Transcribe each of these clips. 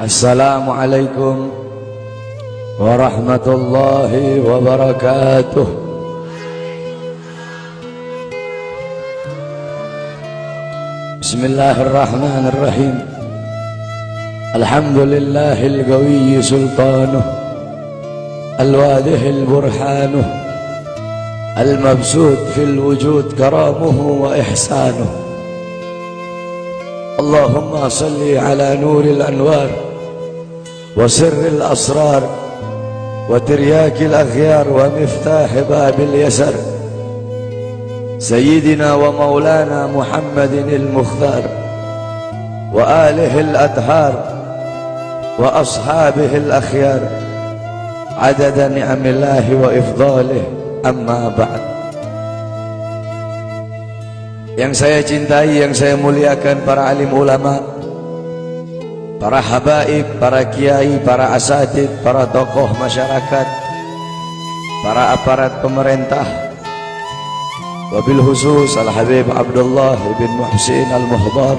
Assalamualaikum warahmatullahi wabarakatuh. Bismillahirrahmanirrahim. Alhamdulillahil qawiyyi sultanuh, al-wadihil burhanuh, al-mabsut fil wujud karamuhu wa ihsanuh. Allahumma salli ala nuril anwar wa sirril asrar wa tiryakil akhyar wa miftah babil yasar Sayyidina wa maulana Muhammadin al-Mukhtar wa alihi al-athhar wa ashabihi al-akhyar adada ni'amillahi wa ifdalih, amma ba'd. Yang saya cintai, yang saya muliakan, para alim ulama, para habaib, para kiai, para asatid, para tokoh masyarakat, para aparat pemerintah, wabil khusus Al-Habib Abdullah bin Muhsin Al-Muhdar,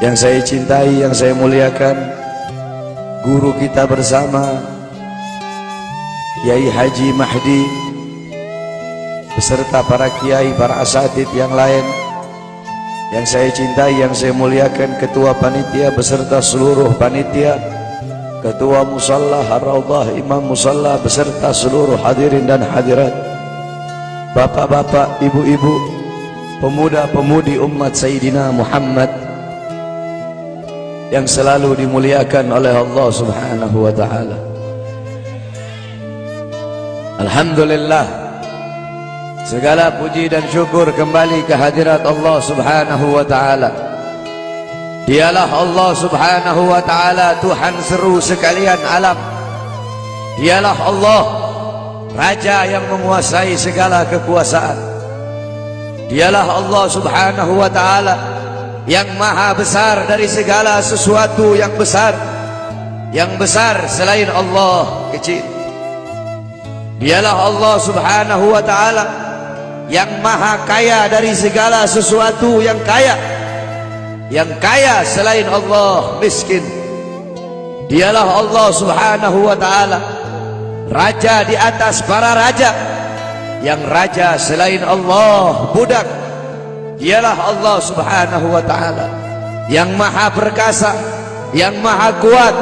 yang saya cintai, yang saya muliakan, guru kita bersama Kiai Haji Mahdi beserta para kiai, para asatid yang lain yang saya cintai, yang saya muliakan, ketua panitia beserta seluruh panitia, ketua musalla Ar-Raudhah, imam musalla beserta seluruh hadirin dan hadirat, bapak-bapak, ibu-ibu, pemuda-pemudi umat Sayyidina Muhammad yang selalu dimuliakan oleh Allah Subhanahu wa ta'ala. Alhamdulillah, segala puji dan syukur kembali ke hadirat Allah Subhanahu wa ta'ala. Dialah Allah Subhanahu wa ta'ala, Tuhan seru sekalian alam. Dialah Allah, Raja yang menguasai segala kekuasaan. Dialah Allah Subhanahu wa ta'ala yang maha besar dari segala sesuatu yang besar. Yang besar selain Allah kecil. Dialah Allah Subhanahu wa ta'ala yang maha kaya dari segala sesuatu yang kaya. Yang kaya selain Allah miskin. Dialah Allah Subhanahu wa ta'ala, Raja di atas para raja. Yang raja selain Allah budak. Dialah Allah Subhanahu wa ta'ala yang maha perkasa, yang maha kuat.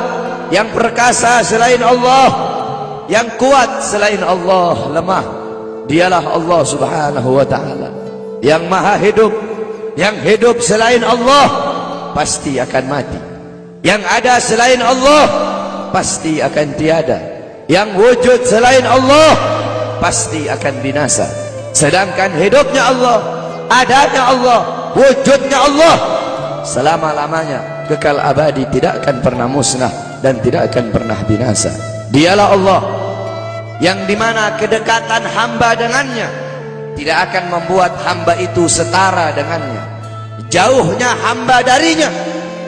Yang perkasa selain Allah, yang kuat selain Allah lemah. Dialah Allah Subhanahu wa ta'ala yang maha hidup. Yang hidup selain Allah pasti akan mati. Yang ada selain Allah pasti akan tiada. Yang wujud selain Allah pasti akan binasa. Sedangkan hidupnya Allah, adanya Allah, wujudnya Allah selama-lamanya, kekal abadi, tidak akan pernah musnah dan tidak akan pernah binasa. Dialah Allah yang dimana kedekatan hamba dengannya tidak akan membuat hamba itu setara dengannya. Jauhnya hamba darinya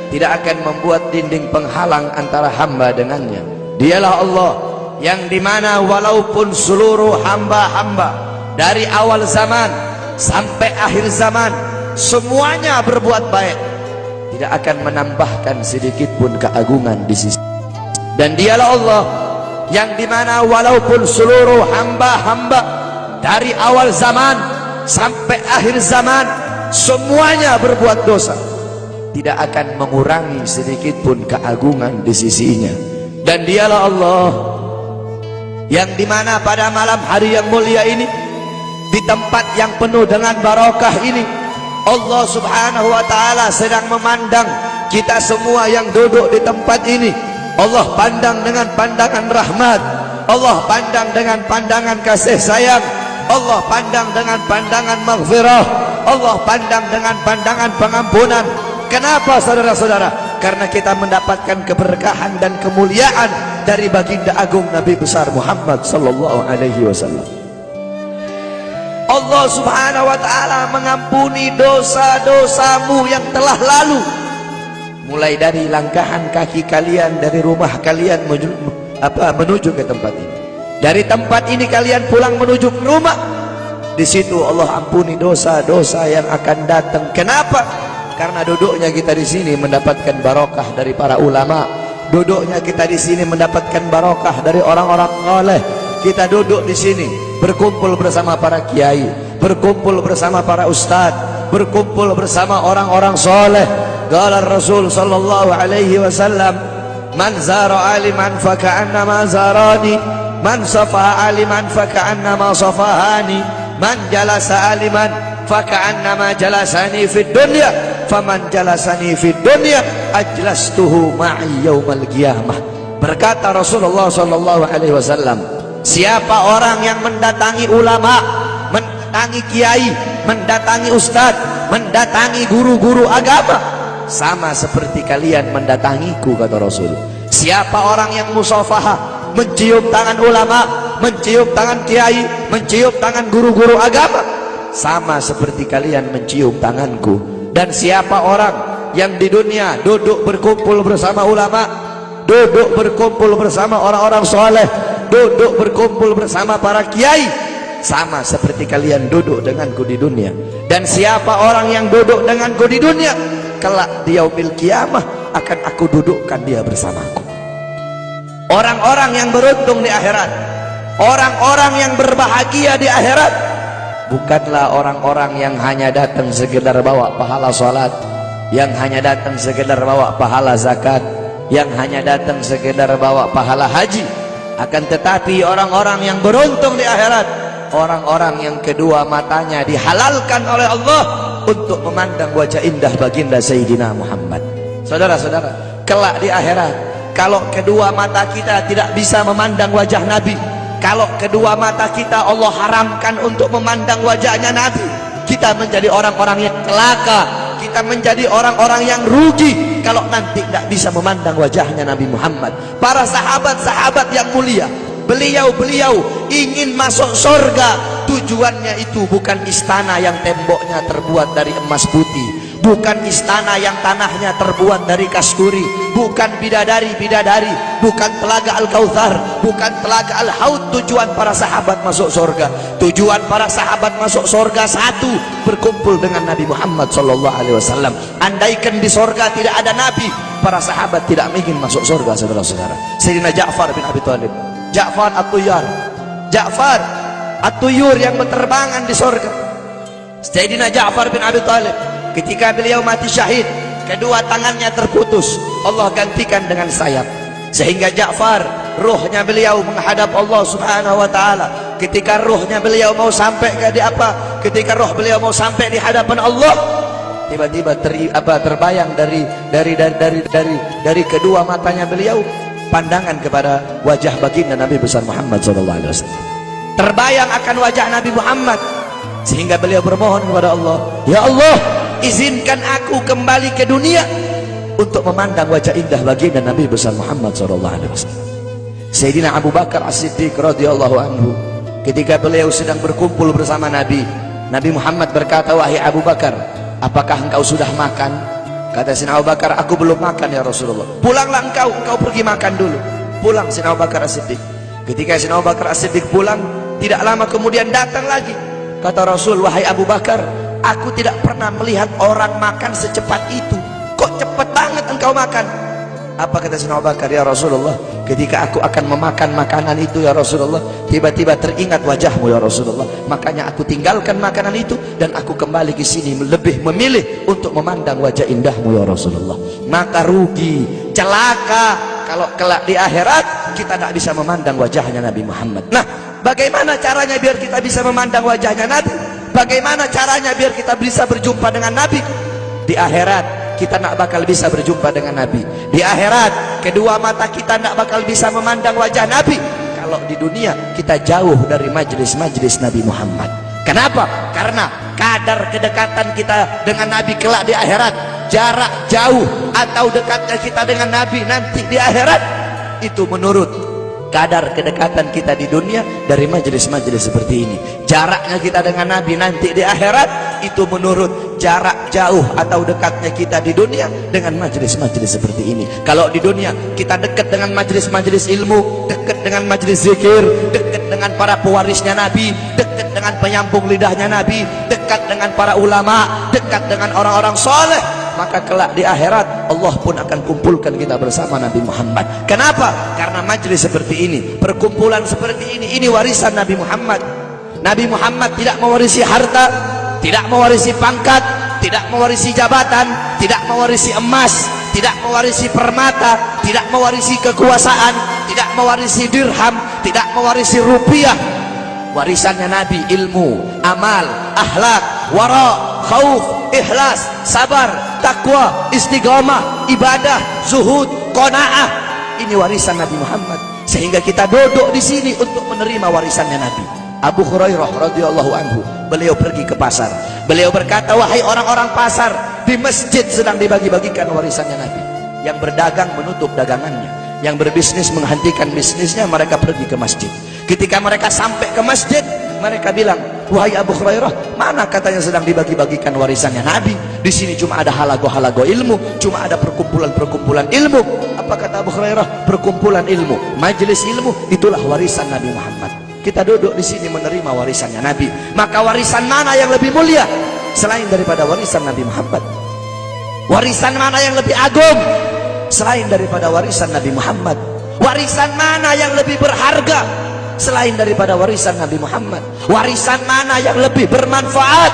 tidak akan membuat dinding penghalang antara hamba dengannya. Dialah Allah yang dimana walaupun seluruh hamba-hamba dari awal zaman sampai akhir zaman semuanya berbuat baik, tidak akan menambahkan sedikit pun keagungan di sisi. Dan dialah Allah yang dimana walaupun seluruh hamba-hamba dari awal zaman sampai akhir zaman semuanya berbuat dosa, tidak akan mengurangi sedikit pun keagungan di sisinya. Dan dialah Allah yang dimana pada malam hari yang mulia ini, di tempat yang penuh dengan barakah ini, Allah Subhanahu wa ta'ala sedang memandang kita semua yang duduk di tempat ini. Allah pandang dengan pandangan rahmat, Allah pandang dengan pandangan kasih sayang, Allah pandang dengan pandangan maghfirah, Allah pandang dengan pandangan pengampunan. Kenapa saudara-saudara? Karena kita mendapatkan keberkahan dan kemuliaan dari baginda agung Nabi besar Muhammad sallallahu alaihi wasallam. Allah Subhanahu wa ta'ala mengampuni dosa-dosamu yang telah lalu, mulai dari langkahan kaki kalian dari rumah kalian menuju ke tempat ini. Dari tempat ini kalian pulang menuju ke rumah, di situ Allah ampuni dosa-dosa yang akan datang. Kenapa? Karena duduknya kita di sini mendapatkan barokah dari para ulama. Duduknya kita di sini mendapatkan barokah dari orang-orang saleh. Kita duduk di sini berkumpul bersama para kiai, berkumpul bersama para ustadz, berkumpul bersama orang-orang saleh. Qala Rasul sallallahu alaihi wasallam, "Man zara aliman fa ka'annama zarani, man safa aliman fa ka'annama safahani, man jalasa aliman fa ka'annama jalasani fid dunya, faman jalasani fid dunya ajlastuhu ma'i yaumal qiyamah." Berkata Rasulullah sallallahu alaihi wasallam, siapa orang yang mendatangi ulama, mendatangi kiai, mendatangi ustadz, mendatangi guru-guru agama, sama seperti kalian mendatangiku, kata Rasul. Siapa orang yang musafahah, mencium tangan ulama, mencium tangan kiai, mencium tangan guru-guru agama, sama seperti kalian mencium tanganku. Dan siapa orang yang di dunia duduk berkumpul bersama ulama, duduk berkumpul bersama orang-orang soleh, duduk berkumpul bersama para kiai, sama seperti kalian duduk denganku di dunia. Dan siapa orang yang duduk denganku di dunia, kelak di yaumil qiyamah akan aku dudukkan dia bersamaku. Orang-orang yang beruntung di akhirat, orang-orang yang berbahagia di akhirat, bukanlah orang-orang yang hanya datang sekedar bawa pahala salat, yang hanya datang sekedar bawa pahala zakat, yang hanya datang sekedar bawa pahala haji. Akan tetapi orang-orang yang beruntung di akhirat, orang-orang yang kedua matanya dihalalkan oleh Allah untuk memandang wajah indah baginda Sayyidina Muhammad. Saudara-saudara, kelak di akhirat, kalau kedua mata kita tidak bisa memandang wajah Nabi, kalau kedua mata kita Allah haramkan untuk memandang wajahnya Nabi, kita menjadi orang-orang yang celaka, kita menjadi orang-orang yang rugi kalau nanti tidak bisa memandang wajahnya Nabi Muhammad. Para sahabat-sahabat yang mulia, beliau-beliau ingin masuk surga. Tujuannya itu bukan istana yang temboknya terbuat dari emas putih, bukan istana yang tanahnya terbuat dari kasturi, bukan bidadari-bidadari, bukan telaga Al-Kautsar, bukan telaga Al-Haud. Tujuan para sahabat masuk surga, tujuan para sahabat masuk surga satu, berkumpul dengan Nabi Muhammad SAW. Andaikan di surga tidak ada Nabi, para sahabat tidak ingin masuk surga, saudara-saudara. Sayyidina Ja'far bin Abi Thalib, Ja'far At-Tuyar, Ja'far At-Tuyur yang berterbangan di surga. Sayyidina Ja'far bin Abi Thalib, ketika beliau mati syahid, kedua tangannya terputus, Allah gantikan dengan sayap, sehingga Ja'far, ruhnya beliau menghadap Allah Subhanahu wa taala. Ketika ruhnya beliau mau sampai ketika roh beliau mau sampai di hadapan Allah, tiba-tiba terbayang dari kedua matanya beliau pandangan kepada wajah baginda Nabi besar Muhammad SAW. Terbayang akan wajah Nabi Muhammad, sehingga beliau bermohon kepada Allah, ya Allah, izinkan aku kembali ke dunia untuk memandang wajah indah baginda Nabi besar Muhammad SAW. Sayyidina Abu Bakar As-Siddiq radhiyallahu anhu, ketika beliau sedang berkumpul bersama Nabi, Nabi Muhammad berkata, wahai Abu Bakar, apakah engkau sudah makan? Kata Sayyidina Abu Bakar, aku belum makan ya Rasulullah. Pulanglah engkau pergi makan dulu. Pulang Sayyidina Abu Bakar As-Siddiq. Ketika Sayyidina Abu Bakar As-Siddiq pulang, tidak lama kemudian datang lagi. Kata Rasul, wahai Abu Bakar, aku tidak pernah melihat orang makan secepat itu. Kok cepat banget engkau makan? Apa kata Sayyidina Abu Bakar? Ya Rasulullah, ketika aku akan memakan makanan itu ya Rasulullah, tiba-tiba teringat wajahmu ya Rasulullah. Makanya aku tinggalkan makanan itu dan aku kembali ke sini lebih memilih untuk memandang wajah indahmu ya Rasulullah. Maka rugi, celaka kalau kelak di akhirat kita tidak bisa memandang wajahnya Nabi Muhammad. Nah, bagaimana caranya biar kita bisa memandang wajahnya Nabi? Bagaimana caranya biar kita bisa berjumpa dengan Nabi? Di akhirat kita tidak bakal bisa berjumpa dengan Nabi. Di akhirat kedua mata kita tidak bakal bisa memandang wajah Nabi. Kalau di dunia kita jauh dari majlis-majlis Nabi Muhammad. Kenapa? Karena kadar kedekatan kita dengan Nabi kelak di akhirat, jarak jauh atau dekatnya kita dengan Nabi nanti di akhirat, itu menurut kadar kedekatan kita di dunia dari majelis-majelis seperti ini. Jaraknya kita dengan Nabi nanti di akhirat itu menurut jarak jauh atau dekatnya kita di dunia dengan majelis-majelis seperti ini. Kalau di dunia kita dekat dengan majelis-majelis ilmu, dekat dengan majelis zikir, dekat dengan para pewarisnya Nabi, dekat dengan penyambung lidahnya Nabi, dekat dengan para ulama, dekat dengan orang-orang soleh. maka kelak di akhirat Allah pun akan kumpulkan kita bersama Nabi Muhammad. Kenapa? Karena majlis seperti ini, perkumpulan seperti ini warisan Nabi Muhammad. Nabi Muhammad tidak mewarisi harta, tidak mewarisi pangkat, tidak mewarisi jabatan, tidak mewarisi emas, tidak mewarisi permata, tidak mewarisi kekuasaan, tidak mewarisi dirham, tidak mewarisi rupiah. Warisannya Nabi ilmu, amal, akhlak, wara, khauf, ikhlas, sabar, takwa, istiqamah, ibadah, zuhud, qanaah. Ini warisan Nabi Muhammad. Sehingga kita duduk di sini untuk menerima warisannya Nabi. Abu Hurairah radhiyallahu anhu, beliau pergi ke pasar. Beliau berkata, wahai orang-orang pasar, di masjid sedang dibagi-bagikan warisannya Nabi. Yang berdagang menutup dagangannya, yang berbisnis menghentikan bisnisnya, mereka pergi ke masjid. Ketika mereka sampai ke masjid, mereka bilang, wahai Abu Hurairah, mana katanya sedang dibagi-bagikan warisannya Nabi? Di sini cuma ada halago-halago ilmu, cuma ada perkumpulan-perkumpulan ilmu. Apa kata Abu Hurairah? Perkumpulan ilmu, majelis ilmu, itulah warisan Nabi Muhammad. Kita duduk di sini menerima warisannya Nabi. Maka warisan mana yang lebih mulia selain daripada warisan Nabi Muhammad? Warisan mana yang lebih agung selain daripada warisan Nabi Muhammad? Warisan mana yang lebih berharga selain daripada warisan Nabi Muhammad? Warisan mana yang lebih bermanfaat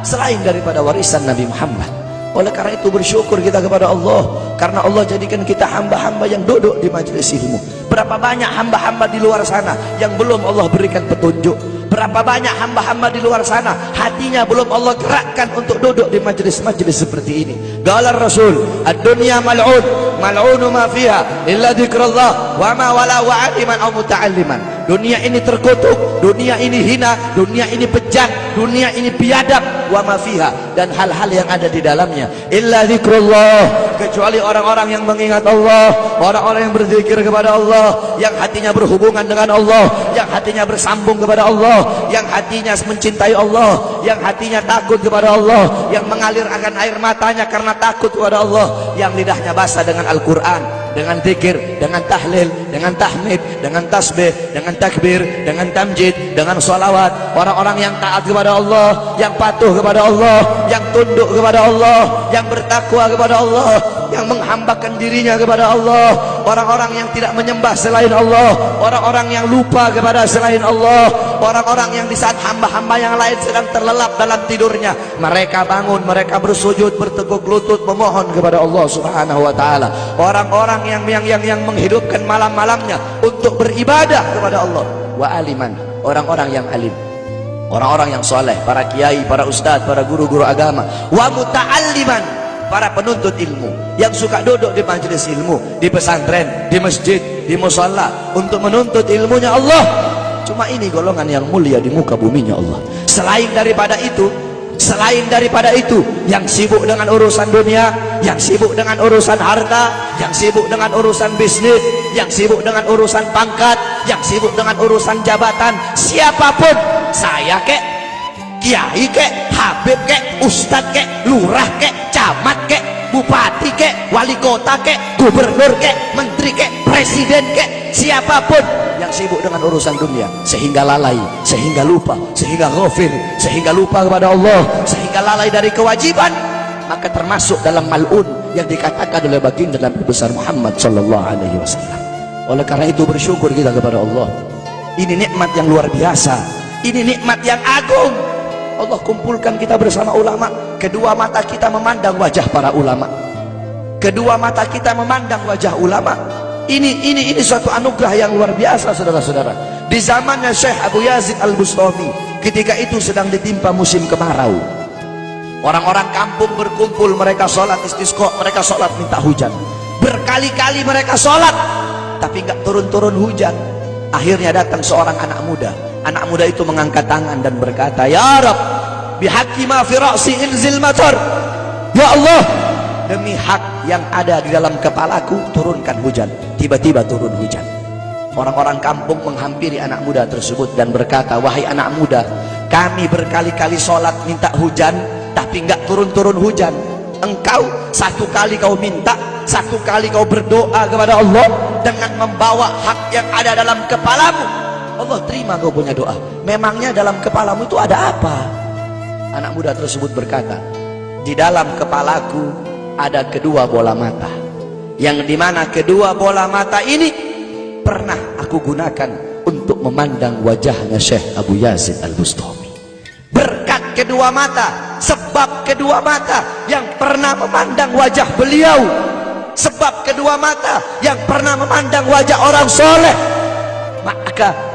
selain daripada warisan Nabi Muhammad? Oleh karena itu bersyukur kita kepada Allah, karena Allah jadikan kita hamba-hamba yang duduk di majelis ilmu. Berapa banyak hamba-hamba di luar sana yang belum Allah berikan petunjuk? Berapa banyak hamba-hamba di luar sana hatinya belum Allah gerakkan untuk duduk di majelis-majelis seperti ini. Qala Rasul, ad-dunya mal'un, mal'unu ma fiha illa dzikrullah wa ma wala wa'aliman aw muta'alliman. Dunia ini terkutuk, dunia ini hina, dunia ini bejat, dunia ini biadab, wa ma fiha, dan hal-hal yang ada di dalamnya illa dzikrullah, kecuali orang-orang yang mengingat Allah, orang-orang yang berzikir kepada Allah, yang hatinya berhubungan dengan Allah, yang hatinya bersambung kepada Allah, yang hatinya mencintai Allah, yang hatinya takut kepada Allah, yang mengalir akan air matanya karena takut kepada Allah, yang lidahnya basah dengan Al-Quran, dengan zikir, dengan tahlil, dengan tahmid, dengan tasbih, dengan takbir, dengan tamjid, dengan salawat. Orang-orang yang taat kepada Allah, yang patuh kepada Allah, yang tunduk kepada Allah, yang bertakwa kepada Allah, yang menghambakan dirinya kepada Allah. Orang-orang yang tidak menyembah selain Allah, orang-orang yang lupa kepada selain Allah, orang-orang yang di saat hamba-hamba yang lain sedang terlelap dalam tidurnya, mereka bangun, mereka bersujud, berteguk lutut memohon kepada Allah Subhanahu wa taala. Orang-orang yang menghidupkan malam-malamnya untuk beribadah kepada Allah. Wa aliman, orang-orang yang alim, orang-orang yang soleh, para kiai, para ustadz, para guru-guru agama. Wa muta'alliman, para penuntut ilmu yang suka duduk di majelis ilmu, di pesantren, di masjid, di musalla untuk menuntut ilmunya Allah. Cuma ini golongan yang mulia di muka buminya Allah. Selain daripada itu, yang sibuk dengan urusan dunia, yang sibuk dengan urusan harta, yang sibuk dengan urusan bisnis, yang sibuk dengan urusan pangkat, yang sibuk dengan urusan jabatan, siapapun, saya kek, kiai kek, habib kek, ustadz kek, lurah kek, camat kek, bupati kek, wali kota kek, gubernur kek, menteri kek, presiden kek, siapapun yang sibuk dengan urusan dunia sehingga lalai, sehingga lupa, sehingga ghafir, sehingga lupa kepada Allah, sehingga lalai dari kewajiban, maka termasuk dalam mal'un yang dikatakan oleh baginda Nabi besar Muhammad sallallahu alaihi wasallam. Oleh karena itu bersyukur kita kepada Allah. Ini nikmat yang luar biasa, ini nikmat yang agung. Allah kumpulkan kita bersama ulama. Kedua mata kita memandang wajah para ulama, kedua mata kita memandang wajah ulama. Ini suatu anugerah yang luar biasa, saudara-saudara. Di zamannya Syekh Abu Yazid Al-Bustami, ketika itu sedang ditimpa musim kemarau. Orang-orang kampung berkumpul, mereka sholat istisqa, mereka sholat minta hujan. Berkali-kali mereka sholat, tapi nggak turun-turun hujan. Akhirnya datang seorang anak muda. Anak muda itu mengangkat tangan dan berkata, Ya Rab, bihaqqi ma fi ra'si inzil matar. Ya Allah, demi hak yang ada di dalam kepalaku, turunkan hujan. Tiba-tiba turun hujan. Orang-orang kampung menghampiri anak muda tersebut dan berkata, wahai anak muda, kami berkali-kali sholat minta hujan, tapi nggak turun-turun hujan. Engkau satu kali kau minta, satu kali kau berdoa kepada Allah dengan membawa hak yang ada dalam kepalamu, Allah terima kau punya doa. Memangnya dalam kepalamu itu ada apa? Anak muda tersebut berkata, di dalam kepalaku ada kedua bola mata, yang dimana kedua bola mata ini pernah aku gunakan untuk memandang wajahnya Syekh Abu Yazid Al-Bustami. Berkat kedua mata, sebab kedua mata yang pernah memandang wajah beliau, sebab kedua mata yang pernah memandang wajah orang soleh,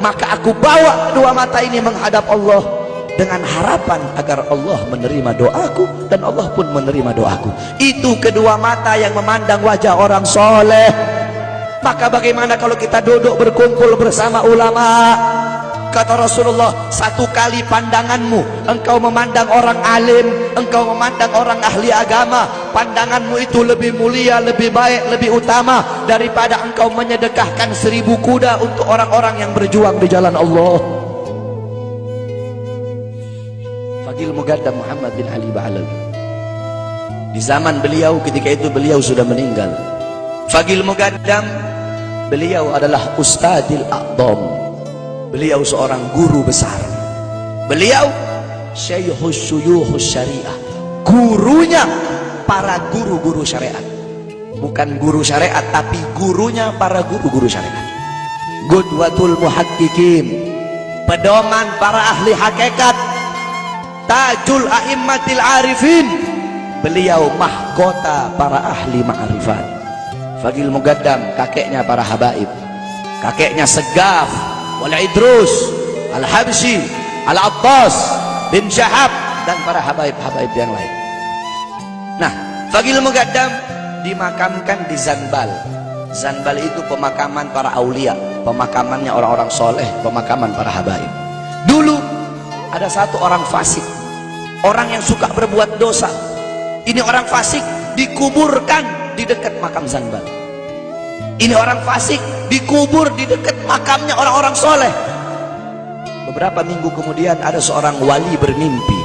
maka aku bawa kedua mata ini menghadap Allah dengan harapan agar Allah menerima doaku, dan Allah pun menerima doaku. Itu kedua mata yang memandang wajah orang soleh. Maka bagaimana kalau kita duduk berkumpul bersama ulama? Kata Rasulullah, satu kali pandanganmu engkau memandang orang alim, engkau memandang orang ahli agama, pandanganmu itu lebih mulia, lebih baik, lebih utama daripada engkau menyedekahkan 1000 kuda untuk orang-orang yang berjuang di jalan Allah. Fadil Mugaddam Muhammad bin Ali Ba'alawi, di zaman beliau, ketika itu beliau sudah meninggal. Fadil Mugaddam, beliau adalah Ustadzil A'dham. Beliau seorang guru besar. Beliau Syekhus Syuyukhus Syariah, gurunya para guru-guru syariat. Bukan guru syariat, tapi gurunya para guru-guru syariat. Qudwatul Muhaqqiqin, pedoman para ahli hakikat, Tajul A'immatil Arifin. Beliau mahkota para ahli ma'rifat. Fadil Mugaddam kakeknya para habaib, kakeknya Segaf Wal Idrus Al-Habsyi Al-Abbas bin Syahab dan para habaib-habaib yang lain. Nah, Fadil Mugaddam dimakamkan di Zanbal. Zanbal itu pemakaman para aulia, pemakamannya orang-orang soleh, pemakaman para habaib. Dulu ada satu orang fasik, orang yang suka berbuat dosa. Ini orang fasik dikuburkan di dekat makam Zanbal. Ini orang fasik dikubur di dekat makamnya orang-orang soleh. Beberapa minggu kemudian ada seorang wali bermimpi.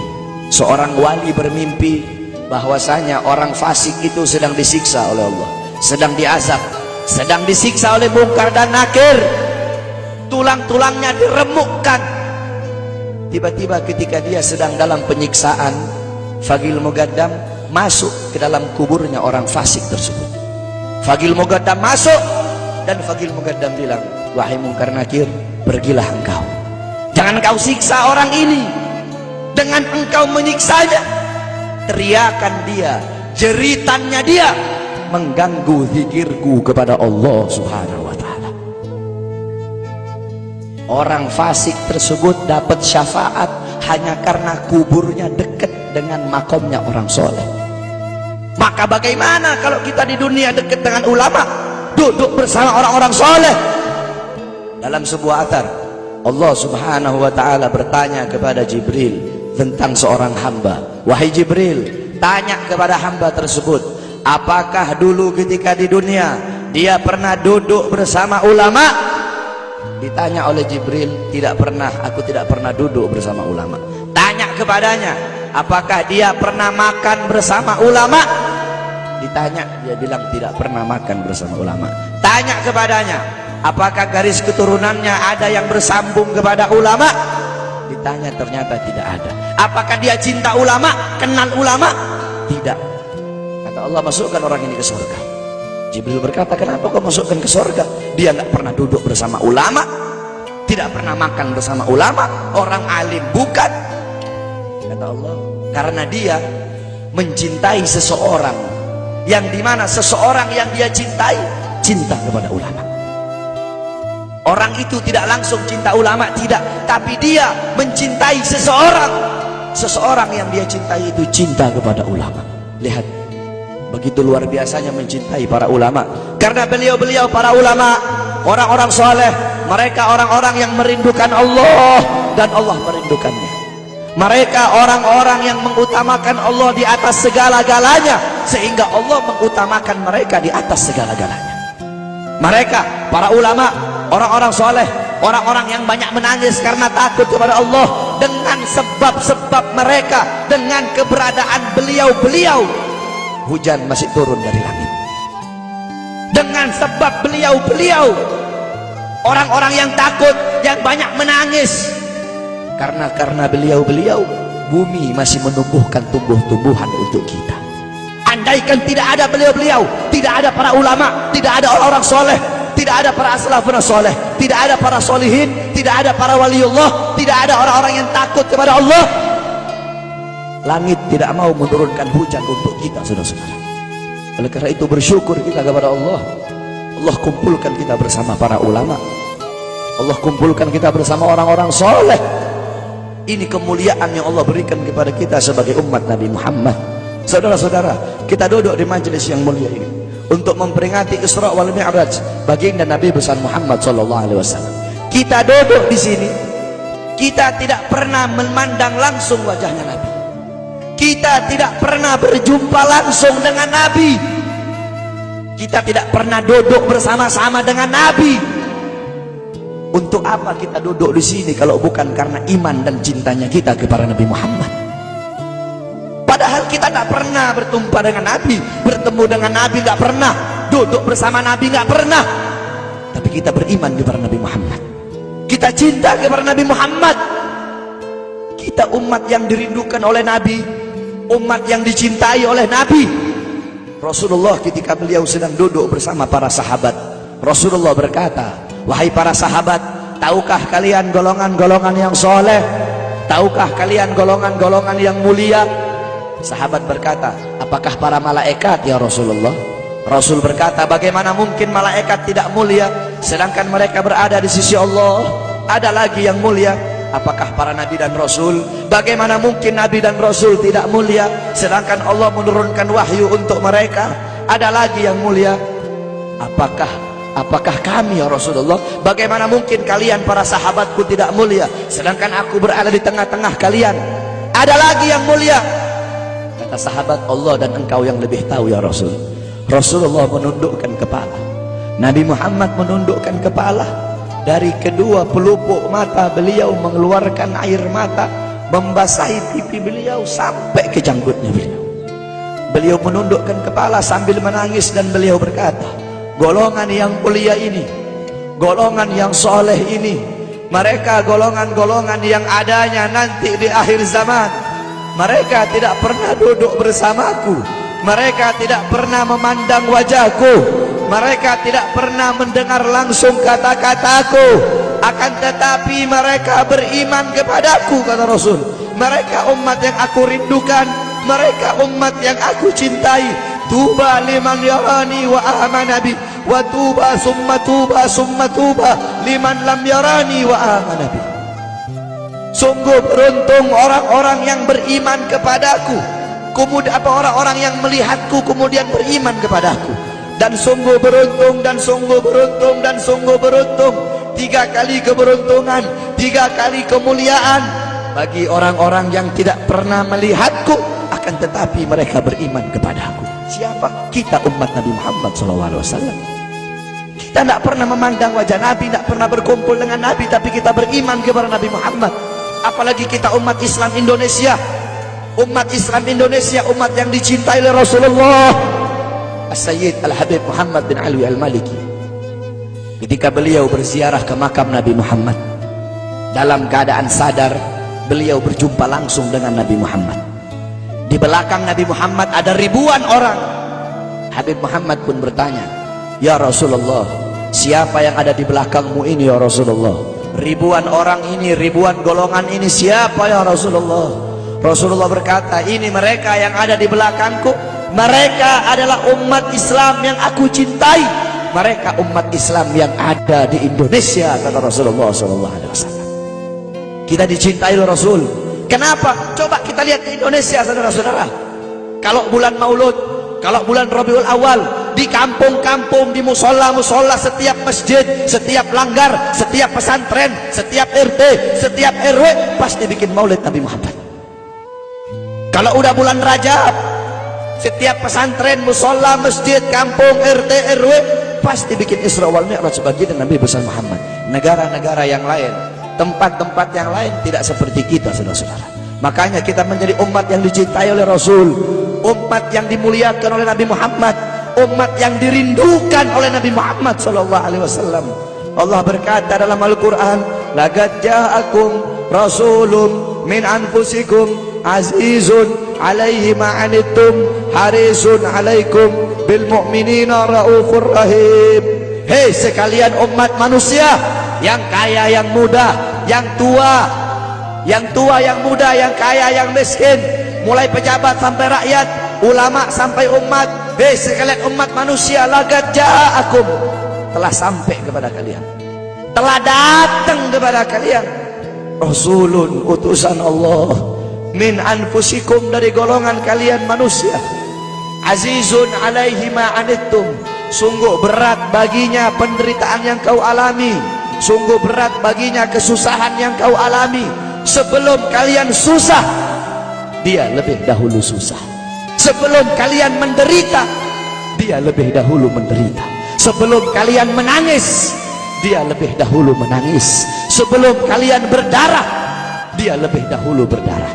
Seorang wali bermimpi bahwasanya orang fasik itu sedang disiksa oleh Allah, sedang diazab, sedang disiksa oleh Munkar dan Nakir. Tulang-tulangnya diremukkan. Tiba-tiba ketika dia sedang dalam penyiksaan, Fadil Mugaddam masuk ke dalam kuburnya orang fasik tersebut. Fadil Mugaddam masuk dan Fadil Mugaddam bilang, wahai Munkar Nakir, pergilah engkau. Jangan engkau siksa orang ini. Dengan engkau menyiksanya, teriakan dia, jeritannya dia mengganggu zikirku kepada Allah Subhanahu wa ta'ala. Orang fasik tersebut dapat syafaat hanya karena kuburnya dekat dengan makomnya orang soleh. Maka bagaimana kalau kita di dunia dekat dengan ulama, duduk bersama orang-orang soleh? Dalam sebuah athar, Allah Subhanahu wa ta'ala bertanya kepada Jibril tentang seorang hamba. Wahai Jibril, tanya kepada hamba tersebut, apakah dulu ketika di dunia dia pernah duduk bersama ulama? Ditanya oleh Jibril, tidak pernah, aku tidak pernah duduk bersama ulama. Tanya kepadanya, apakah dia pernah makan bersama ulama? Ditanya, dia bilang tidak pernah makan bersama ulama. Tanya kepadanya, apakah garis keturunannya ada yang bersambung kepada ulama? Ditanya, ternyata tidak ada. Apakah dia cinta ulama, kenal ulama? Tidak. Kata Allah, masukkan orang ini ke surga. Jibril berkata, kenapa kau masukkan ke surga? Dia nggak pernah duduk bersama ulama, tidak pernah makan bersama ulama, orang alim bukan. Kata Allah, karena dia mencintai seseorang, yang dimana seseorang yang dia cintai cinta kepada ulama. Orang itu tidak langsung cinta ulama, tidak, tapi dia mencintai seseorang. Seseorang yang dia cintai itu cinta kepada ulama. Lihat, begitu luar biasanya mencintai para ulama. Karena beliau-beliau para ulama, orang-orang soleh, mereka orang-orang yang merindukan Allah dan Allah merindukannya. Mereka orang-orang yang mengutamakan Allah di atas segala-galanya, sehingga Allah mengutamakan mereka di atas segala-galanya. Mereka para ulama, orang-orang soleh, orang-orang yang banyak menangis karena takut kepada Allah. Dengan sebab-sebab mereka, dengan keberadaan beliau-beliau, hujan masih turun dari langit. Dengan sebab beliau-beliau, orang-orang yang takut, yang banyak menangis, karena beliau-beliau, bumi masih menumbuhkan tumbuh-tumbuhan untuk kita. andaikan tidak ada beliau-beliau, tidak ada para ulama, tidak ada orang-orang soleh, tidak ada para salafun soleh, tidak ada para solihin, tidak ada para waliullah, tidak ada orang-orang yang takut kepada Allah, langit tidak mau menurunkan hujan untuk kita, saudara-saudara. Oleh karena itu bersyukur kita kepada Allah. Allah kumpulkan kita bersama para ulama, Allah kumpulkan kita bersama orang-orang soleh. Ini kemuliaan yang Allah berikan kepada kita sebagai umat Nabi Muhammad. Saudara-saudara, kita duduk di majelis yang mulia ini untuk memperingati Isra wal Mi'raj baginda Nabi besar Muhammad SAW. Kita duduk di sini, kita tidak pernah memandang langsung wajahnya Nabi, kita tidak pernah berjumpa langsung dengan Nabi, kita tidak pernah duduk bersama-sama dengan Nabi. Untuk apa kita duduk di sini kalau bukan karena iman dan cintanya kita kepada Nabi Muhammad? Padahal kita tidak pernah bertumpah dengan Nabi, bertemu dengan Nabi tidak pernah, duduk bersama Nabi tidak pernah. Tapi kita beriman kepada Nabi Muhammad, kita cinta kepada Nabi Muhammad. Kita umat yang dirindukan oleh Nabi, umat yang dicintai oleh Nabi. Rasulullah ketika beliau sedang duduk bersama para sahabat, Rasulullah berkata, wahai para sahabat, tahukah kalian golongan-golongan yang soleh? Tahukah kalian golongan-golongan yang mulia? Sahabat berkata, apakah para malaikat ya Rasulullah? Rasul berkata, bagaimana mungkin malaikat tidak mulia sedangkan mereka berada di sisi Allah? Ada lagi yang mulia. Apakah para nabi dan rasul? Bagaimana mungkin nabi dan rasul tidak mulia sedangkan Allah menurunkan wahyu untuk mereka? Ada lagi yang mulia. Apakah kami ya Rasulullah? Bagaimana mungkin kalian para sahabatku tidak mulia sedangkan aku berada di tengah-tengah kalian? Ada lagi yang mulia. Kata sahabat, Allah dan engkau yang lebih tahu ya Rasul. Rasulullah menundukkan kepala, Nabi Muhammad menundukkan kepala. Dari kedua pelupuk mata beliau mengeluarkan air mata, membasahi pipi beliau sampai ke janggutnya beliau. Beliau menundukkan kepala sambil menangis dan beliau berkata, golongan yang mulia ini, golongan yang soleh ini, mereka golongan-golongan yang adanya nanti di akhir zaman. Mereka tidak pernah duduk bersamaku, mereka tidak pernah memandang wajahku, mereka tidak pernah mendengar langsung kata-kataku, akan tetapi mereka beriman kepadaku, kata Rasul. Mereka umat yang aku rindukan, mereka umat yang aku cintai. Tuba liman yarani wa amana bi, wa tuba summa tuba summa tuba liman lam yarani wa amana bi. Sungguh beruntung orang-orang yang beriman kepadaku, kemudian orang-orang yang melihatku kemudian beriman kepadaku. Dan sungguh beruntung, dan sungguh beruntung, dan sungguh beruntung. 3 kali keberuntungan, 3 kali kemuliaan bagi orang-orang yang tidak pernah melihatku akan tetapi mereka beriman kepadaku. Siapa? Kita umat Nabi Muhammad SAW. Kita tidak pernah memandang wajah Nabi, tidak pernah berkumpul dengan Nabi, tapi kita beriman kepada Nabi Muhammad. Apalagi kita umat Islam Indonesia, umat Islam Indonesia, umat yang dicintai oleh Rasulullah As-Sayyid Al-Habib Muhammad bin Alwi Al-Maliki. Ketika beliau berziarah ke makam Nabi Muhammad, dalam keadaan sadar beliau berjumpa langsung dengan Nabi Muhammad. Di belakang Nabi Muhammad ada ribuan orang. Habib Muhammad pun bertanya, ya Rasulullah, siapa yang ada di belakangmu ini ya Rasulullah? Ribuan orang ini, ribuan golongan ini, siapa ya Rasulullah? Rasulullah berkata, ini mereka yang ada di belakangku. Mereka adalah umat Islam yang aku cintai. Mereka umat Islam yang ada di Indonesia, kata Rasulullah SAW. Kita dicintai oleh Rasul. Kenapa? Coba kita lihat di Indonesia, saudara-saudara. Kalau bulan Maulud, kalau bulan Rabiul Awal, di kampung-kampung, di musola-musola, setiap masjid, setiap langgar, setiap pesantren, setiap RT, setiap RW pasti bikin maulid Nabi Muhammad. Kalau udah bulan Rajab, setiap pesantren, musola, masjid, kampung, RT, RW pasti bikin Isra wal Mi'raj baginda Nabi besar Muhammad. Negara-negara yang lain, tempat-tempat yang lain tidak seperti kita, saudara-saudara. Makanya kita menjadi umat yang dicintai oleh Rasul, umat yang dimuliakan oleh Nabi Muhammad, umat yang dirindukan oleh Nabi Muhammad SAW. Allah berkata dalam Al-Quran, laqad ja'akum rasulun min anfusikum azizun alaihi ma'anittum harisun alaikum bil mu'minina raufur rahim. Hei sekalian umat manusia, yang kaya, yang muda, yang tua, yang muda, yang kaya, yang miskin, mulai pejabat sampai rakyat, ulama sampai umat. Hei sekalian umat manusia, laqad ja'akum, telah sampai kepada kalian, telah datang kepada kalian rasulun, utusan Allah, min anfusikum, dari golongan kalian manusia, azizun alaihi ma'anittum, sungguh berat baginya penderitaan yang kau alami, sungguh berat baginya kesusahan yang kau alami. Sebelum kalian susah, dia lebih dahulu susah. Sebelum kalian menderita, dia lebih dahulu menderita. Sebelum kalian menangis, dia lebih dahulu menangis. Sebelum kalian berdarah, dia lebih dahulu berdarah.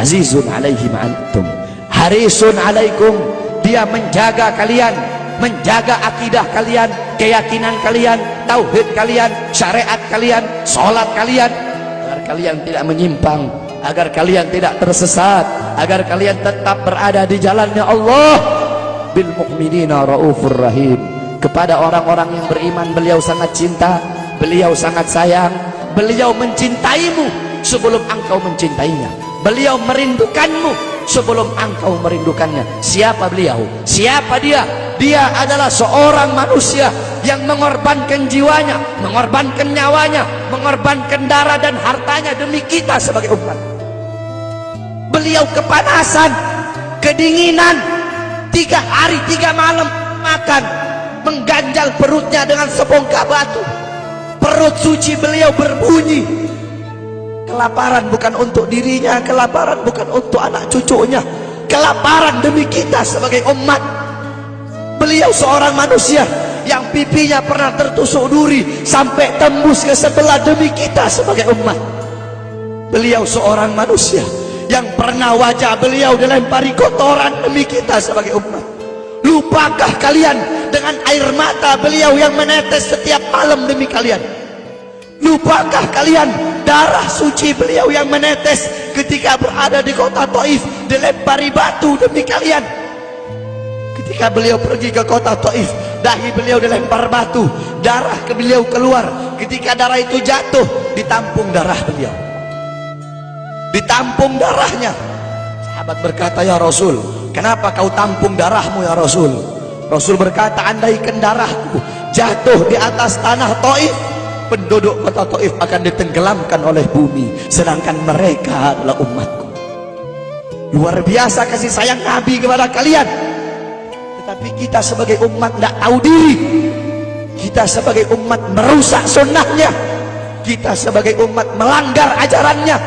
Azizun alaihi ma'antum harisun alaikum, dia menjaga kalian, menjaga akidah kalian, keyakinan kalian, tauhid kalian, syariat kalian, sholat kalian, agar kalian tidak menyimpang, agar kalian tidak tersesat, agar kalian tetap berada di jalannya Allah. Bil mu'minina raufur rahim, kepada orang-orang yang beriman beliau sangat cinta, beliau sangat sayang, beliau mencintaimu sebelum engkau mencintainya, beliau merindukanmu sebelum engkau merindukannya. Siapa beliau? Siapa dia? Dia adalah seorang manusia yang mengorbankan jiwanya, mengorbankan nyawanya, mengorbankan darah dan hartanya demi kita sebagai umat. Beliau kepanasan, kedinginan, 3 hari 3 malam makan, mengganjal perutnya dengan sebongkah batu. Perut suci beliau berbunyi. Kelaparan bukan untuk dirinya, kelaparan bukan untuk anak cucunya, kelaparan demi kita sebagai umat. Beliau seorang manusia yang pipinya pernah tertusuk duri sampai tembus ke sebelah demi kita sebagai umat. Beliau seorang manusia yang pernah wajah beliau dilempari kotoran demi kita sebagai umat. Lupakah kalian dengan air mata beliau yang menetes setiap malam demi kalian? Lupakah kalian darah suci beliau yang menetes ketika berada di kota Taif, dilempari batu demi kalian? Ketika beliau pergi ke kota Taif, dahi beliau dilempar batu, darah ke beliau keluar. Ketika darah itu jatuh, ditampung darah beliau, ditampung darahnya. Sahabat berkata, ya Rasul, kenapa kau tampung darahmu ya Rasul? Rasul berkata, andaikan darahku jatuh di atas tanah Taif, penduduk kota Taif akan ditenggelamkan oleh bumi, sedangkan mereka adalah umatku. Luar biasa kasih sayang Nabi kepada kalian. Tetapi kita sebagai umat tidak tahu diri. Kita sebagai umat merusak sunnahnya. Kita sebagai umat melanggar ajarannya.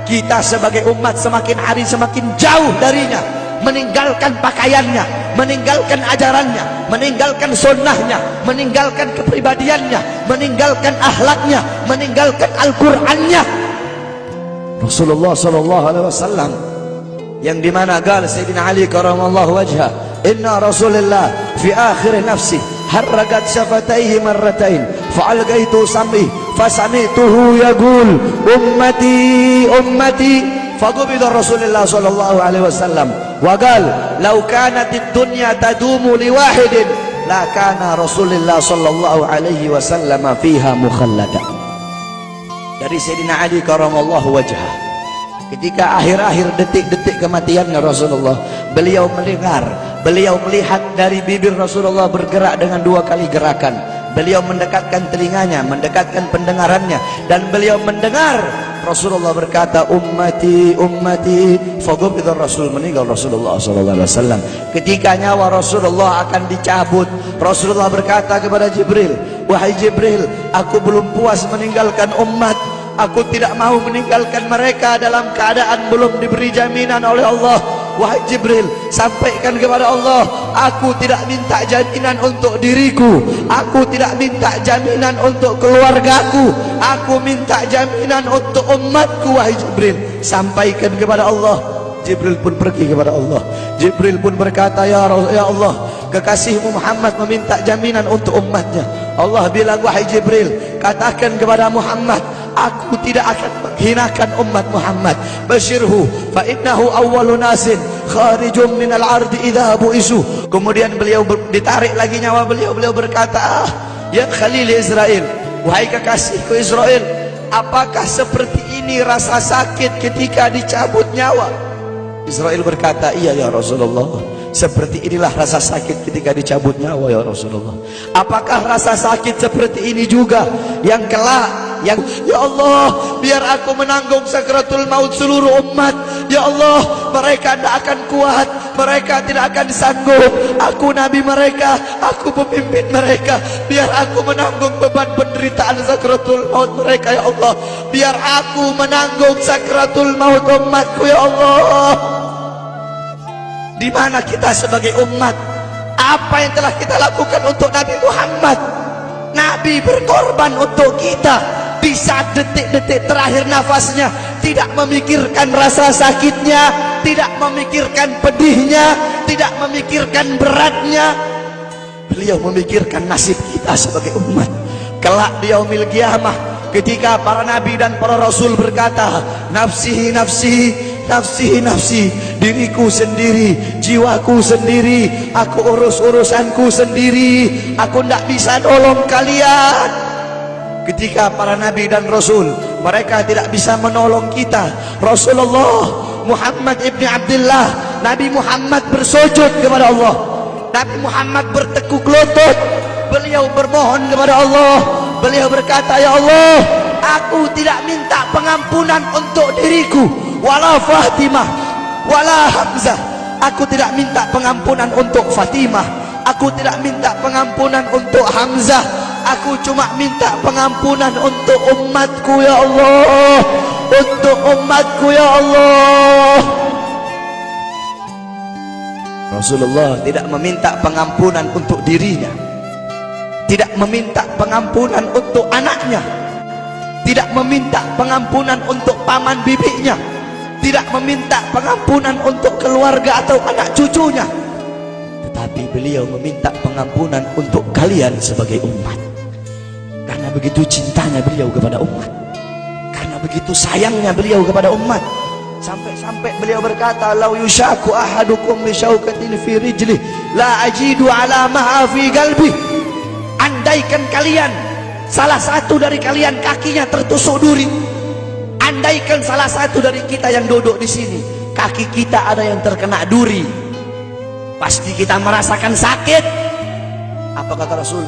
Kita sebagai umat semakin hari semakin jauh darinya, meninggalkan pakaiannya, meninggalkan ajarannya, meninggalkan sunnahnya, meninggalkan kepribadiannya, meninggalkan akhlaknya, meninggalkan Al-Qur'annya. Rasulullah SAW yang dimana gal Sayyidina Ali karamallahu wajhah, inna Rasulullah fi akhir nafsi harragat syafataihi marratain fa'algaitu sam'i fasami'tuhu yaqul ummati ummati faqubida Rasulullah sallallahu alaihi wasallam wa qala law kanat ad-dunya tadumu li wahidin la kana Rasulullah sallallahu alaihi wasallam fiha mukhallada. Dari Sayyidina Ali karamallahu wajhah, ketika akhir-akhir detik-detik kematiannya Rasulullah, beliau mendengar, beliau melihat dari bibir Rasulullah bergerak dengan 2 kali gerakan. Beliau mendekatkan telinganya, mendekatkan pendengarannya, dan beliau mendengar Rasulullah berkata ummati ummati. Faqubida Rasul, meninggal Rasulullah SAW. Ketika nyawa Rasulullah akan dicabut, Rasulullah berkata kepada Jibril, wahai Jibril, aku belum puas meninggalkan umat. Aku tidak mau meninggalkan mereka dalam keadaan belum diberi jaminan oleh Allah. Wahai Jibril, sampaikan kepada Allah, aku tidak minta jaminan untuk diriku, aku tidak minta jaminan untuk keluargaku, aku minta jaminan untuk umatku. Wahai Jibril, sampaikan kepada Allah. Jibril pun pergi kepada Allah. Jibril pun berkata, ya Allah, kekasihmu Muhammad meminta jaminan untuk umatnya. Allah bilang, wahai Jibril, katakan kepada Muhammad, aku tidak akan menghinakan umat Muhammad. Basyirhu fa innahu awwalu nasin kharijum minal ardi idza bu'isu. Kemudian beliau ditarik lagi nyawa beliau berkata, ya Khalil Israel, wahai kekasihku Israel, apakah seperti ini rasa sakit ketika dicabut nyawa? Israel berkata, iya ya Rasulullah, seperti inilah rasa sakit ketika dicabut nyawa ya Rasulullah. Apakah rasa sakit seperti ini juga yang kelak, yang ya Allah, biar aku menanggung sakratul maut seluruh umat. Ya Allah, mereka tidak akan kuat, mereka tidak akan sanggup. Aku nabi mereka, aku pemimpin mereka, biar aku menanggung beban penderitaan sakratul maut mereka ya Allah. Biar aku menanggung sakratul maut umatku ya Allah. Di mana kita sebagai umat? Apa yang telah kita lakukan untuk Nabi Muhammad? Nabi berkorban untuk kita di saat detik-detik terakhir nafasnya, tidak memikirkan rasa sakitnya, tidak memikirkan pedihnya, tidak memikirkan beratnya. Beliau memikirkan nasib kita sebagai umat. Kelak di yaumil qiyamah, ketika para nabi dan para rasul berkata, nafsi nafsi nafsi nafsi, diriku sendiri, jiwaku sendiri, aku urus urusanku sendiri, aku tidak bisa nolong kalian. Ketika para nabi dan rasul mereka tidak bisa menolong kita, Rasulullah Muhammad ibn Abdullah, Nabi Muhammad bersujud kepada Allah, Nabi Muhammad bertekuk lutut, beliau bermohon kepada Allah. Beliau berkata, ya Allah, aku tidak minta pengampunan untuk diriku, wala Fatimah wala Hamzah. Aku tidak minta pengampunan untuk Fatimah, aku tidak minta pengampunan untuk Hamzah, aku cuma minta pengampunan untuk umatku ya Allah, untuk umatku ya Allah. Rasulullah tidak meminta pengampunan untuk dirinya, tidak meminta pengampunan untuk anaknya, tidak meminta pengampunan untuk paman bibinya, tidak meminta pengampunan untuk keluarga atau anak cucunya, tetapi beliau meminta pengampunan untuk kalian sebagai umat. Karena begitu cintanya beliau kepada umat, karena begitu sayangnya beliau kepada umat, sampai-sampai beliau berkata, lau yushaku ahadukum bi syaukatin fi rijli la ajidu ala maha fi qalbi. Andaikan kalian, salah satu dari kalian kakinya tertusuk duri, andaikan salah satu dari kita yang duduk di sini kaki kita ada yang terkena duri, pasti kita merasakan sakit. Apa kata Rasul?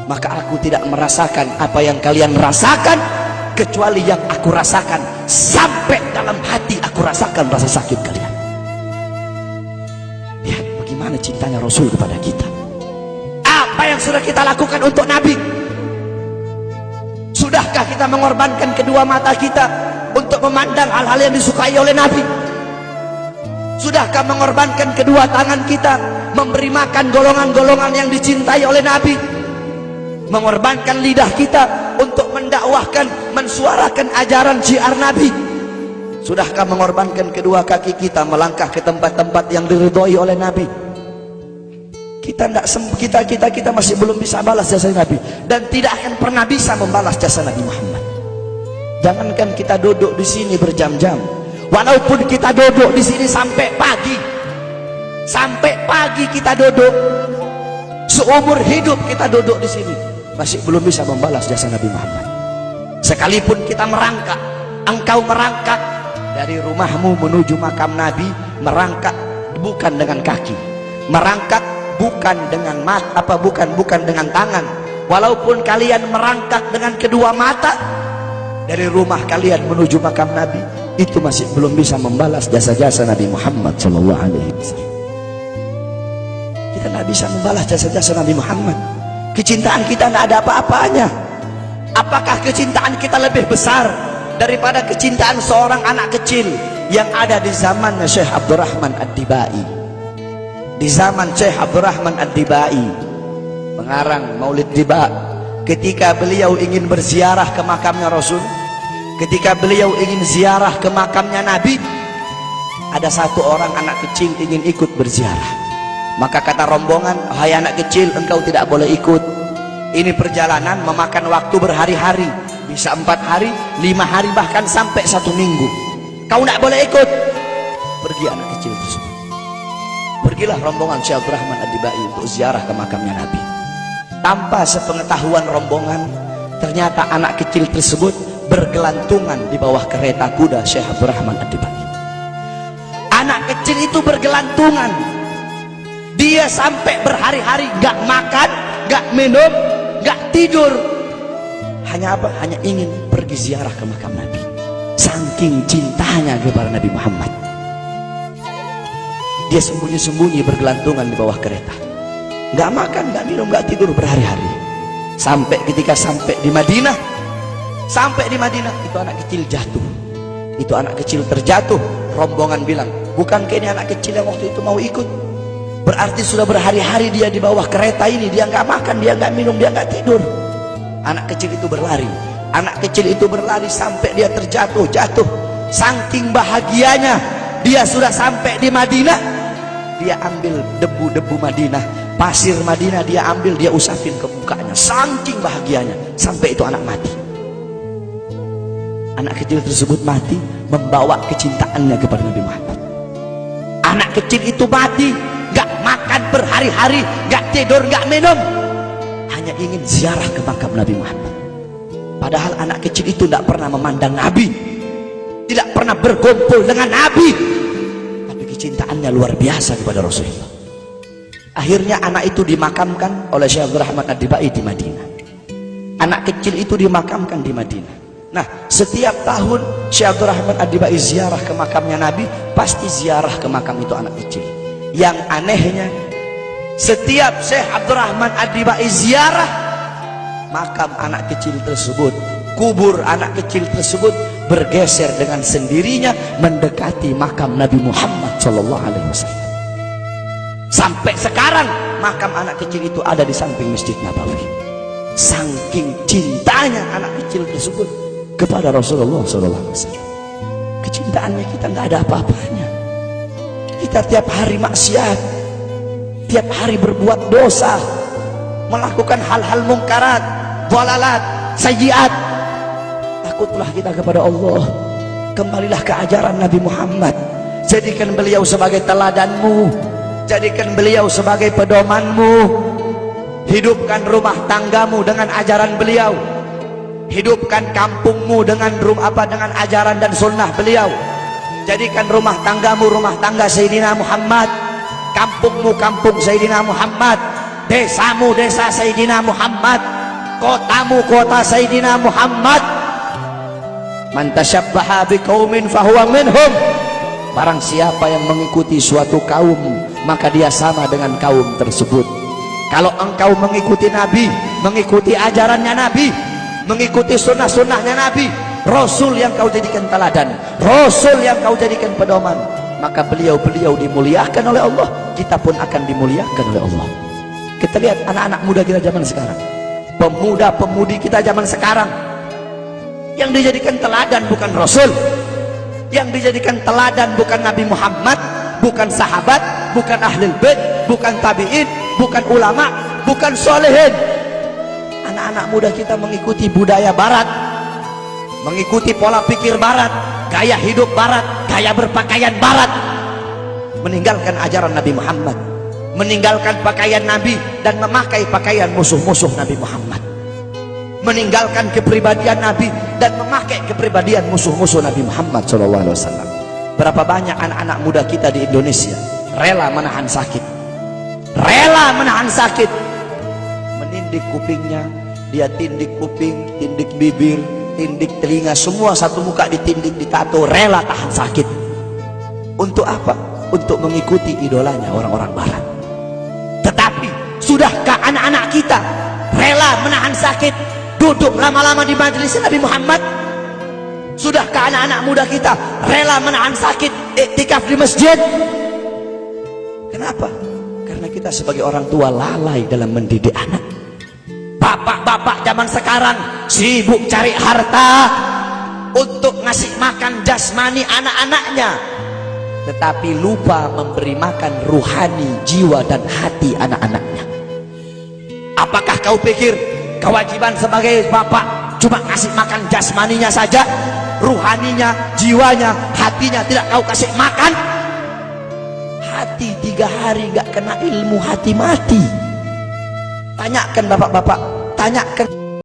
Maka aku tidak merasakan apa yang kalian rasakan, kecuali yang aku rasakan sampai dalam hati aku rasakan rasa sakit kalian. Lihat bagaimana cintanya Rasul kepada kita. Apa yang sudah kita lakukan untuk Nabi? Sudahkah kita mengorbankan kedua mata kita untuk memandang hal-hal yang disukai oleh Nabi? Sudahkah mengorbankan kedua tangan kita memberi makan golongan-golongan yang dicintai oleh Nabi? Mengorbankan lidah kita untuk mendakwahkan, mensuarakan ajaran syiar Nabi? Sudahkah mengorbankan kedua kaki kita melangkah ke tempat-tempat yang diridhoi oleh Nabi? Kita masih belum bisa balas jasa Nabi, dan tidak akan pernah bisa membalas jasa Nabi Muhammad. Jangankan kita duduk di sini berjam-jam, walaupun kita duduk di sini sampai pagi kita duduk, seumur hidup kita duduk di sini, masih belum bisa membalas jasa Nabi Muhammad. Sekalipun kita merangkak, engkau merangkak dari rumahmu menuju makam Nabi, merangkak bukan dengan kaki, merangkak bukan dengan mata, bukan dengan tangan. Walaupun kalian merangkak dengan kedua mata dari rumah kalian menuju makam Nabi, itu masih belum bisa membalas jasa-jasa Nabi Muhammad sallallahu alaihi wasallam. Kita tidak bisa membalas jasa-jasa Nabi Muhammad. Kecintaan kita tidak ada apa-apanya. Apakah kecintaan kita lebih besar daripada kecintaan seorang anak kecil yang ada di zaman Syekh Abdurrahman Ad-Dibai? Di zaman Syekh Abdurrahman Ad-Dibai, pengarang Maulid Diba, ketika beliau ingin berziarah ke makamnya Rasul, ketika beliau ingin ziarah ke makamnya Nabi, ada satu orang anak kecil ingin ikut berziarah. Maka kata rombongan, hai anak kecil, engkau tidak boleh ikut. Ini perjalanan memakan waktu berhari-hari. bisa 4 hari, 5 hari, bahkan sampai 1 minggu. Kau tidak boleh ikut. Pergi anak kecil tersebut. Pergilah rombongan Syekh Abdul Rahman Ad-Dibai untuk ziarah ke makamnya Nabi. Tanpa sepengetahuan rombongan, ternyata anak kecil tersebut bergelantungan di bawah kereta kuda Syekh Abdul Rahman Ad-Dibai. Anak kecil itu bergelantungan. Dia sampai berhari-hari gak makan, gak minum, gak tidur. Hanya apa? Hanya ingin pergi ziarah ke makam Nabi. Saking cintanya kepada Nabi Muhammad. Dia sembunyi-sembunyi bergelantungan di bawah kereta. Gak makan, gak minum, gak tidur berhari-hari. Sampai ketika sampai di Madinah, itu anak kecil jatuh. Itu anak kecil terjatuh. Rombongan bilang, bukankah ini anak kecil yang waktu itu mau ikut? Berarti sudah berhari-hari dia di bawah kereta ini. Dia gak makan, dia gak minum, dia gak tidur. Anak kecil itu berlari. Anak kecil itu berlari sampai dia terjatuh. Saking bahagianya, dia sudah sampai di Madinah. Dia ambil debu-debu Madinah, pasir Madinah, dia ambil, dia usapin ke mukanya. Saking bahagianya, sampai itu anak mati. Anak kecil tersebut mati membawa kecintaannya kepada Nabi Muhammad. Anak kecil itu mati, gak makan berhari-hari, gak tidur, gak minum, hanya ingin ziarah ke makam Nabi Muhammad. Padahal anak kecil itu tidak pernah memandang Nabi, tidak pernah berkumpul dengan Nabi, tapi kecintaannya luar biasa kepada Rasulullah. Akhirnya anak itu dimakamkan oleh Syekh Abdul Rahman Ad-Dibai di Madinah. Anak kecil itu dimakamkan di Madinah. Nah, setiap tahun Syekh Abdul Rahman Ad-Dibai ziarah ke makamnya Nabi, pasti ziarah ke makam itu anak kecil. Yang anehnya, setiap Syekh Abdul Rahman Ad-Dibai ziarah makam anak kecil tersebut, kubur anak kecil tersebut bergeser dengan sendirinya mendekati makam Nabi Muhammad SAW. Sampai sekarang makam anak kecil itu ada di samping Masjid Nabawi. Saking cintanya anak kecil tersebut kepada Rasulullah SAW. Kecintaannya kita nggak ada apa-apanya. Kita tiap hari maksiat, tiap hari berbuat dosa, melakukan hal-hal mungkarat, dhalalat, sayyiat. Takutlah kita kepada Allah. Kembalilah ke ajaran Nabi Muhammad. Jadikan beliau sebagai teladanmu, jadikan beliau sebagai pedomanmu. Hidupkan rumah tanggamu dengan ajaran beliau. Hidupkan kampungmu dengan dengan ajaran dan sunnah beliau. Jadikan rumah tanggamu rumah tangga Sayyidina Muhammad, kampungmu kampung Sayyidina Muhammad, desamu desa Sayyidina Muhammad, kotamu kota Sayyidina Muhammad. Man tasyabbaha biqaumin fahuwa minhum. Barang siapa yang mengikuti suatu kaum, maka dia sama dengan kaum tersebut. Kalau engkau mengikuti Nabi, mengikuti ajarannya Nabi, mengikuti sunnah-sunnahnya Nabi, Rasul yang kau jadikan teladan, Rasul yang kau jadikan pedoman, maka beliau-beliau dimuliakan oleh Allah, kita pun akan dimuliakan oleh Allah. Kita lihat anak-anak muda kita zaman sekarang, pemuda-pemudi kita zaman sekarang, yang dijadikan teladan bukan Rasul, yang dijadikan teladan bukan Nabi Muhammad, bukan sahabat, bukan ahlul bait, bukan tabi'in, bukan ulama, bukan solehin. Anak-anak muda kita mengikuti budaya barat, mengikuti pola pikir barat, gaya hidup barat, gaya berpakaian barat, meninggalkan ajaran Nabi Muhammad, meninggalkan pakaian Nabi dan memakai pakaian musuh-musuh Nabi Muhammad, meninggalkan kepribadian Nabi dan memakai kepribadian musuh-musuh Nabi Muhammad SAW. Berapa banyak anak-anak muda kita di Indonesia rela menahan sakit, rela menahan sakit, menindik kupingnya, dia tindik kuping, tindik bibir, tindik telinga, semua satu muka ditindik, ditato, rela tahan sakit. Untuk apa? Untuk mengikuti idolanya orang-orang barat. Tetapi sudahkah anak-anak kita rela menahan sakit, duduk lama-lama di majelis Nabi Muhammad? Sudahkah anak-anak muda kita rela menahan sakit, iktikaf di masjid? Kenapa? Karena kita sebagai orang tua lalai dalam mendidik anak. Bapak-bapak zaman sekarang sibuk cari harta untuk ngasih makan jasmani anak-anaknya, tetapi lupa memberi makan ruhani, jiwa dan hati anak-anaknya. Apakah kau pikir kewajiban sebagai bapak cuma kasih makan jasmaninya saja, ruhaninya, jiwanya, hatinya tidak kau kasih makan. Hati 3 hari gak kena ilmu, hati mati. Tanyakan bapak-bapak, tanyakan